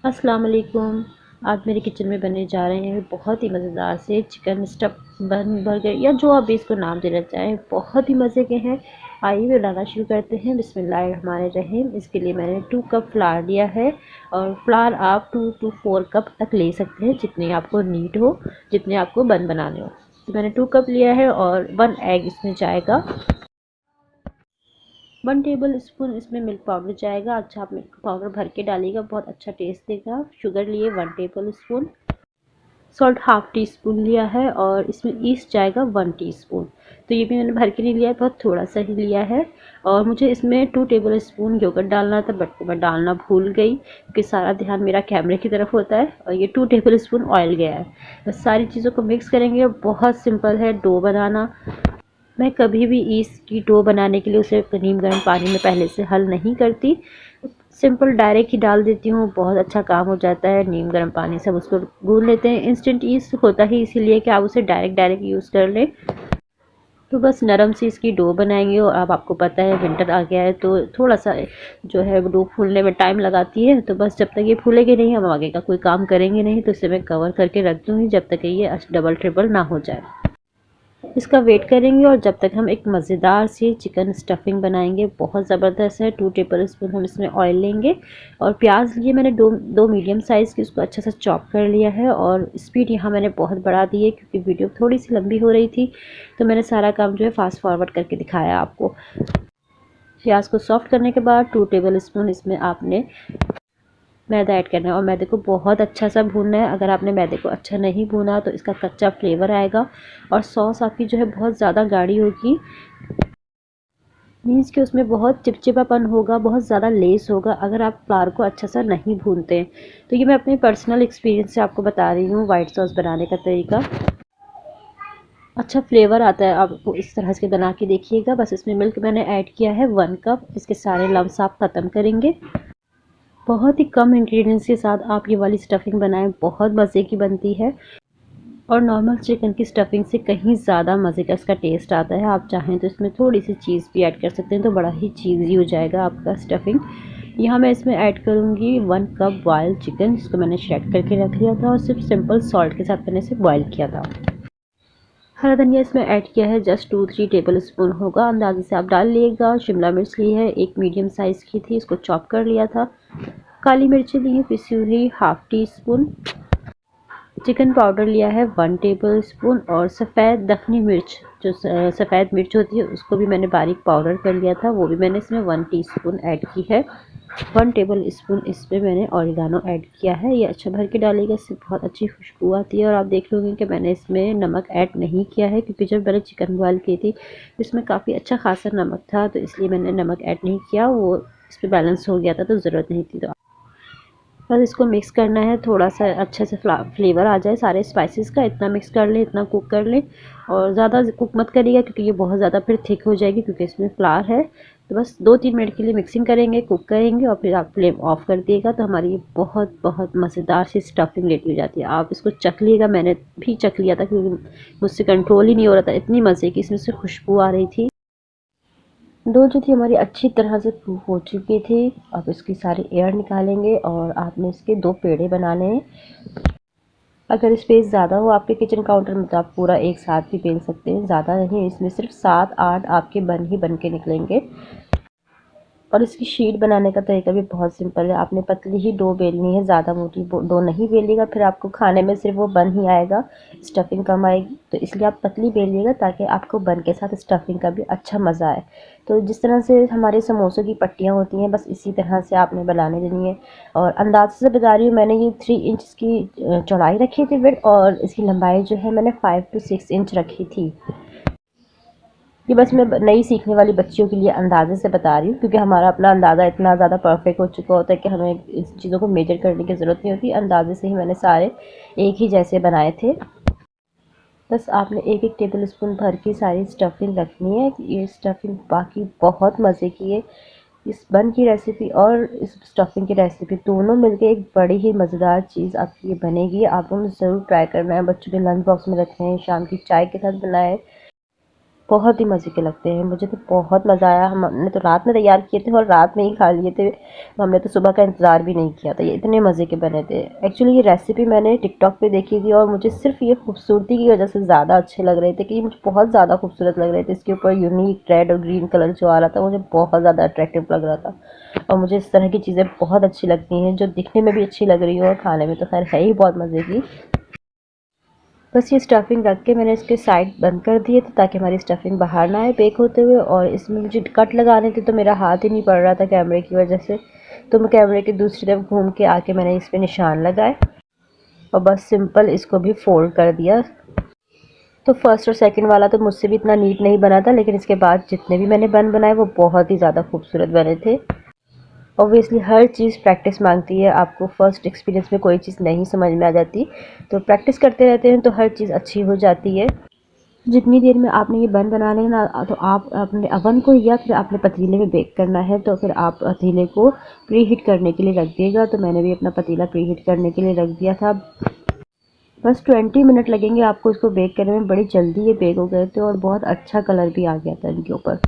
अस्सलाम वालेकुम। आज मेरे किचन में बनने जा रहे हैं बहुत ही मज़ेदार से चिकन स्टफ़ बर्गर या जो आप भी इसको नाम देना चाहें, बहुत ही मज़े के हैं। आइए बनाना शुरू करते हैं। बिस्मिल्लाहिर्रहमानिर्रहीम। इसके लिए मैंने 2 कप फ्लावर लिया है और फ्लावर आप 2 टू 4 कप तक ले सकते हैं, जितने आपको नीड हो, जितने आपको बनाने हो। तो मैंने 2 कप लिया है और 1 एग इसमें जाएगा। 1 टेबल स्पून इसमें मिल्क पाउडर जाएगा। अच्छा, आप मिल्क पाउडर भर के डालिएगा, बहुत अच्छा टेस्ट देगा। शुगर लिए 1 table spoon. Salt half tea spoon लिया है और इसमें ईस्ट जाएगा 1 टीस्पून। तो ये भी मैंने भर के नहीं लिया है, बहुत थोड़ा सा ही लिया है। और मुझे इसमें 2 टेबल स्पून योगर्ट डालना था, बट मैं डालना भूल गई क्योंकि सारा ध्यान मेरा कैमरे की तरफ होता है। और ये 2 टेबल स्पून ऑयल गया है। बस सारी चीज़ों को मिक्स करेंगे। बहुत सिंपल है डो बनाना। मैं कभी भी ईस्ट की डो बनाने के लिए उसे नीम गर्म पानी में पहले से हल नहीं करती, सिंपल डायरेक्ट ही डाल देती हूँ, बहुत अच्छा काम हो जाता है। नीम गर्म पानी से हम उसको गूँध लेते हैं। इंस्टेंट ईस्ट होता ही इसीलिए कि आप उसे डायरेक्ट यूज़ कर लें। तो बस नरम सी इसकी डो बनाएंगे। और अब आपको पता है विंटर आ गया है तो थोड़ा सा जो है डो फूलने में टाइम लगाती है। तो बस जब तक ये फूलेगी नहीं, हम आगे का कोई काम करेंगे नहीं। तो इसे मैं कवर करके रख दूँगी जब तक ये डबल ट्रिपल ना हो जाए। इसका वेट करेंगे और जब तक हम एक मज़ेदार सी चिकन स्टफिंग बनाएंगे, बहुत ज़बरदस्त है। 2 टेबल स्पून हम इसमें ऑयल लेंगे और प्याज लिए मैंने दो मीडियम साइज़ की, उसको अच्छा सा चॉप कर लिया है। और स्पीड यहाँ मैंने बहुत बढ़ा दी है क्योंकि वीडियो थोड़ी सी लंबी हो रही थी, तो मैंने सारा काम जो है फास्ट फॉरवर्ड करके दिखाया आपको। प्याज को सॉफ्ट करने के बाद 2 टेबल स्पून इसमें आपने मैदा ऐड करना है और मैदे को बहुत अच्छा सा भूनना है। अगर आपने मैदे को अच्छा नहीं भूना तो इसका कच्चा फ्लेवर आएगा और सॉस आपकी जो है बहुत ज़्यादा गाढ़ी होगी, मीन्स कि उसमें बहुत चिपचिपापन होगा, बहुत ज़्यादा लेस होगा अगर आप फ्लावर को अच्छा सा नहीं भूनते हैं। तो ये मैं अपने पर्सनल एक्सपीरियंस से आपको बता रही हूँ वाइट सॉस बनाने का तरीका। अच्छा फ्लेवर आता है, आप इस तरह से बना के देखिएगा। बस इसमें मिल्क मैंने ऐड किया है 1 कप। इसके सारे लम्स आप ख़त्म करेंगे। बहुत ही कम इंग्रेडिएंट्स के साथ आप ये वाली स्टफिंग बनाएं, बहुत मज़े की बनती है और नॉर्मल चिकन की स्टफिंग से कहीं ज़्यादा मज़े का इसका टेस्ट आता है। आप चाहें तो इसमें थोड़ी सी चीज़ भी ऐड कर सकते हैं, तो बड़ा ही चीज़ी हो जाएगा आपका स्टफिंग। यहाँ मैं इसमें ऐड करूँगी 1 कप बॉयल चिकन, जिसको मैंने श्रेड करके रख लिया था और सिर्फ सिंपल सॉल्ट के साथ मैंने इसे बॉयल किया था। हरा धनिया इसमें ऐड किया है, जस्ट 2-3 टेबल स्पून होगा, अंदाजे से आप डाल लिएगा। शिमला मिर्च ली है, एक मीडियम साइज़ की थी, इसको चॉप कर लिया था। काली मिर्ची ली है पिसी हुई half tea spoon. Chicken powder लिया है 1 टेबल स्पून और सफ़ेद दखनी मिर्च, जो सफ़ेद मिर्च होती है, उसको भी मैंने बारीक पाउडर कर लिया था, वो भी मैंने इसमें 1 टीस्पून ऐड की है। 1 टेबल स्पून इसमें मैंने ऑरिगानो ऐड किया है। ये अच्छा भर के डालेगा, इससे बहुत अच्छी खुशबू आती है। और आप देख लोगे कि मैंने इसमें नमक ऐड नहीं किया है क्योंकि जब मैंने चिकन बॉयल की थी तो इसमें काफ़ी अच्छा खासा नमक था, तो इसलिए मैंने नमक ऐड नहीं किया। वो इस पर बैलेंस हो गया था तो ज़रूरत नहीं थी। तो बस इसको मिक्स करना है, थोड़ा सा अच्छे से फ्लेवर आ जाए सारे स्पाइसेस का, इतना मिक्स कर लें, इतना कुक कर लें। और ज़्यादा कुक मत करिएगा क्योंकि ये बहुत ज़्यादा फिर थिक हो जाएगी क्योंकि इसमें फ्लावर है। तो बस 2-3 मिनट के लिए मिक्सिंग करेंगे, कुक करेंगे और फिर आप फ्लेम ऑफ कर दिएगा। तो हमारी ये बहुत बहुत मज़ेदार सी स्टफिंग रेडी हो जाती है। आप इसको चख लीजिएगा, मैंने भी चख लिया था क्योंकि मुझसे कंट्रोल ही नहीं हो रहा था, इतनी मज़े की इसमें से खुशबू आ रही थी। डो जो थी हमारी अच्छी तरह से कुक हो चुकी थी। अब इसकी सारी एयर निकालेंगे और आपने इसके 2 पेड़े बनाने हैं। अगर स्पेस ज़्यादा हो आपके किचन काउंटर में तो आप पूरा एक साथ भी बेल सकते हैं, ज़्यादा नहीं, इसमें सिर्फ 7-8 आपके बन के निकलेंगे। और इसकी शीट बनाने का तरीका भी बहुत सिंपल है। आपने पतली ही डो बेलनी है, ज़्यादा मोटी डो नहीं बेलिएगा, फिर आपको खाने में सिर्फ वो बन ही आएगा, स्टफिंग कम आएगी। तो इसलिए आप पतली बेलिएगा ताकि आपको बन के साथ स्टफिंग का भी अच्छा मज़ा आए। तो जिस तरह से हमारे समोसों की पट्टियाँ होती हैं, बस इसी तरह से आपने बनाने देनी है। और अंदाज़े से बता रही हूँ, मैंने ये 3 इंच की चौड़ाई रखी थी विड्थ, और इसकी लंबाई जो है मैंने 5 to 6 इंच रखी थी। ये बस मैं नई सीखने वाली बच्चियों के लिए अंदाज़े से बता रही हूँ क्योंकि हमारा अपना अंदाज़ा इतना ज़्यादा परफेक्ट हो चुका होता है कि हमें इस चीज़ों को मेजर करने की ज़रूरत नहीं होती। अंदाज़े से ही मैंने सारे एक ही जैसे बनाए थे। बस आपने एक एक टेबल स्पून भर की सारी स्टफिंग रखनी है। ये स्टफिंग बाकी बहुत मज़े की है। इस बन की रेसिपी और इस स्टफिंग की रेसिपी दोनों मिलके एक बड़ी ही मज़ेदार चीज़ आपकी ये बनेगी। आप लोगों ने ज़रूर ट्राई करना है, बच्चों के लंच बॉक्स में रखें, शाम की चाय के साथ बनाएं। बहुत ही मज़े के लगते हैं। मुझे तो बहुत मज़ा आया। हमने तो रात में तैयार किए थे और रात में ही खा लिए थे। हमने तो सुबह का इंतज़ार भी नहीं किया था। ये इतने मज़े के बने थे। एक्चुअली ये रेसिपी मैंने टिकटॉक पे देखी थी और मुझे सिर्फ़ ये खूबसूरती की वजह से ज़्यादा अच्छे लग रहे थे कि ये मुझे बहुत ज़्यादा खूबसूरत लग रहे थे। इसके ऊपर यूनिक रेड और ग्रीन कलर जो आ रहा था मुझे बहुत ज़्यादा अट्रैक्टिव लग रहा था। और मुझे इस तरह की चीज़ें बहुत अच्छी लगती हैं जो दिखने में भी अच्छी लग रही हो और खाने में तो खैर है ही बहुत मज़े की। बस ये स्टफिंग रख के मैंने इसके साइड बंद कर दिए थे ताकि हमारी स्टफिंग बाहर ना आए बेक होते हुए। और इसमें मुझे कट लगाने थे तो मेरा हाथ ही नहीं पड़ रहा था कैमरे की वजह से। तो मैं कैमरे की दूसरी तरफ घूम के आके मैंने इस पर निशान लगाए और बस सिंपल इसको भी फोल्ड कर दिया। तो फर्स्ट और सेकंड वाला तो मुझसे भी इतना नीट नहीं बना था, लेकिन इसके बाद जितने भी मैंने बन बनाए वो बहुत ही ज़्यादा खूबसूरत बने थे। ऑब्वियसली हर चीज़ प्रैक्टिस मांगती है। आपको फर्स्ट एक्सपीरियंस में कोई चीज़ नहीं समझ में आ जाती, तो प्रैक्टिस करते रहते हैं तो हर चीज़ अच्छी हो जाती है। जितनी देर में आपने ये बन बना लेना, तो आप अपने अवन को या फिर अपने पतीले में बेक करना है तो फिर आप पतीले को प्री हीट करने के लिए रख दिएगा। तो मैंने भी अपना पतीला प्री हीट करने के लिए रख दिया था। बस 20 मिनट लगेंगे आपको इसको बेक करने में। बड़ी जल्दी ये बेक हो गए थे और बहुत अच्छा कलर भी आ गया था इनके ऊपर।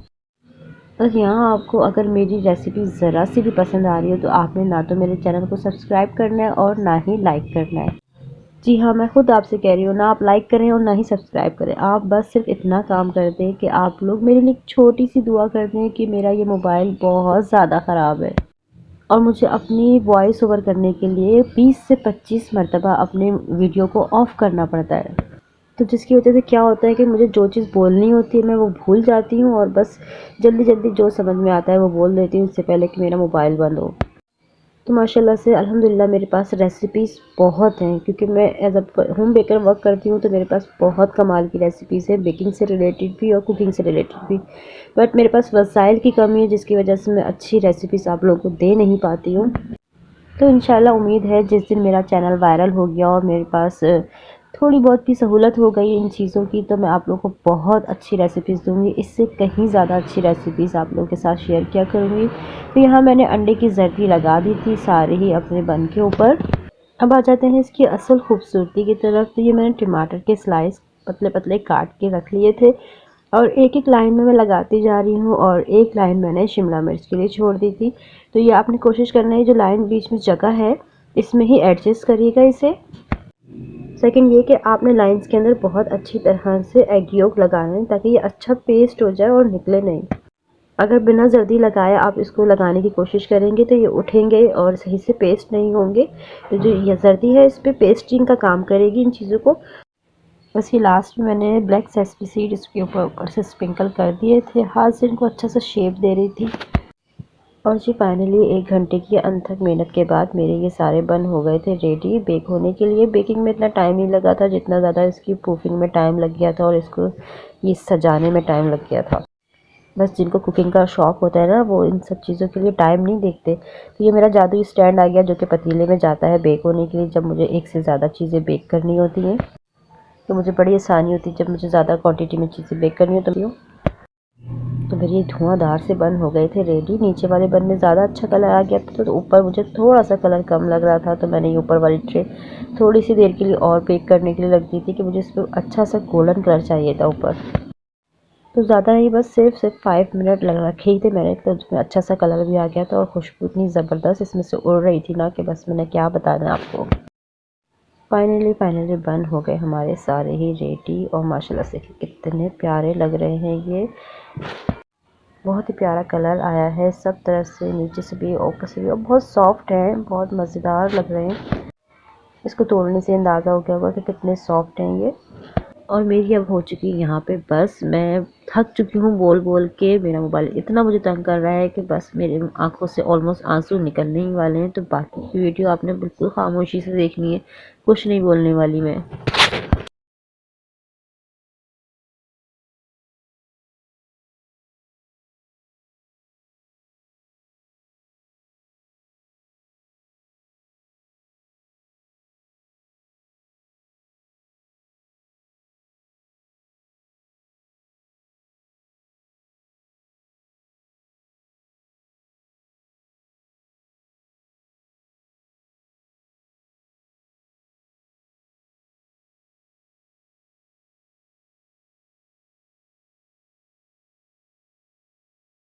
बस यहाँ आपको अगर मेरी रेसिपी ज़रा सी भी पसंद आ रही हो तो आपने ना तो मेरे चैनल को सब्सक्राइब करना है और ना ही लाइक करना है। जी हाँ, मैं खुद आपसे कह रही हूँ, ना आप लाइक करें और ना ही सब्सक्राइब करें। आप बस सिर्फ इतना काम कर दें कि आप लोग मेरे लिए छोटी सी दुआ कर दें कि मेरा ये मोबाइल बहुत ज़्यादा ख़राब है और मुझे अपनी वॉइस ओवर करने के लिए 20 से 25 मरतबा अपने वीडियो को ऑफ़ करना पड़ता है। तो जिसकी वजह से क्या होता है कि मुझे जो चीज़ बोलनी होती है मैं वो भूल जाती हूँ और बस जल्दी जल्दी जो समझ में आता है वो बोल देती हूँ इससे पहले कि मेरा मोबाइल बंद हो। तो माशाल्लाह से अल्हम्दुलिल्लाह मेरे पास रेसिपीज़ बहुत हैं, क्योंकि मैं as a home baker work करती हूँ तो मेरे पास बहुत कमाल की रेसिपीज़ है, बेकिंग से रिलेटेड भी और कुकिंग से रिलेटेड भी। बट मेरे पास वसाइल की कमी है जिसकी वजह से मैं अच्छी रेसिपीज़ आप लोगों को दे नहीं पाती हूँ। तो इंशाल्लाह उम्मीद है जिस दिन मेरा चैनल वायरल हो गया और मेरे पास थोड़ी बहुत भी सहूलत हो गई इन चीज़ों की, तो मैं आप लोगों को बहुत अच्छी रेसिपीज़ दूँगी। इससे कहीं ज़्यादा अच्छी रेसिपीज़ आप लोगों के साथ शेयर किया करूँगी। तो यहाँ मैंने अंडे की जर्दी लगा दी थी सारे ही अपने बन के ऊपर। अब आ जाते हैं इसकी असल खूबसूरती की तरफ। तो ये मैंने टमाटर के स्लाइस पतले पतले काट के रख लिए थे और एक एक लाइन में मैं लगाती जा रही हूँ और एक लाइन मैंने शिमला मिर्च के लिए छोड़ दी थी। तो ये आपने कोशिश करना है जो लाइन बीच में जगह है इसमें ही एडजस्ट करिएगा इसे। सेकंड ये कि आपने लाइंस के अंदर बहुत अच्छी तरह से एग योक लगाना है ताकि ये अच्छा पेस्ट हो जाए और निकले नहीं। अगर बिना जर्दी लगाए आप इसको लगाने की कोशिश करेंगे तो ये उठेंगे और सही से पेस्ट नहीं होंगे। तो जो ये जर्दी है इस पर पेस्टिंग का काम करेगी इन चीज़ों को। बस ये लास्ट में मैंने ब्लैक सेसमी सीड इसके ऊपर से स्प्रिंकल कर दिए थे। हाथ से इनको अच्छा सा शेप दे रही थी। और जी फाइनली 1 घंटे की अनथक मेहनत के बाद मेरे ये सारे बन हो गए थे रेडी बेक होने के लिए। बेकिंग में इतना टाइम नहीं लगा था जितना ज़्यादा इसकी प्रूफिंग में टाइम लग गया था और इसको ये सजाने में टाइम लग गया था। बस जिनको कुकिंग का शौक़ होता है ना वो इन सब चीज़ों के लिए टाइम नहीं देखते। तो ये मेरा जादुई स्टैंड आ गया जो कि पतीले में जाता है बेक होने के लिए जब मुझे एक से ज़्यादा चीज़ें बेक करनी होती हैं। तो मुझे बड़ी आसानी होती है जब मुझे ज़्यादा क्वांटिटी में चीज़ें बेक करनी होती हैं। तो मेरे ये धुआंधार से बन हो गए थे रेडी। नीचे वाले बन में ज़्यादा अच्छा कलर आ गया था तो ऊपर मुझे थोड़ा सा कलर कम लग रहा था, तो मैंने ये ऊपर वाली ट्रे थोड़ी सी देर के लिए और बेक करने के लिए रख दी थी कि मुझे इस पर अच्छा सा गोल्डन कलर चाहिए था ऊपर। तो ज़्यादा नहीं, बस सिर्फ 5 मिनट लग रखे ही थे मैंने, तो उसमें अच्छा सा कलर भी आ गया था और खुशबू इतनी ज़बरदस्त इसमें से उड़ रही थी ना कि बस मैंने क्या बताना आपको। फाइनली बन हो गए हमारे सारे ही रेडी और माशाल्लाह से कितने प्यारे लग रहे हैं ये। बहुत ही प्यारा कलर आया है सब तरफ से, नीचे से भी ऊपर से भी, और बहुत सॉफ्ट है, बहुत मज़ेदार लग रहे हैं। इसको तोड़ने से अंदाज़ा हो गया होगा कि कितने सॉफ्ट हैं ये। और मेरी अब हो चुकी है यहाँ पे बस, मैं थक चुकी हूँ बोल बोल के। मेरा मोबाइल इतना मुझे तंग कर रहा है कि बस मेरे आंखों से ऑलमोस्ट आंसू निकलने ही वाले हैं। तो बाकी की वीडियो आपने बिल्कुल खामोशी से देखनी है, कुछ नहीं बोलने वाली मैं।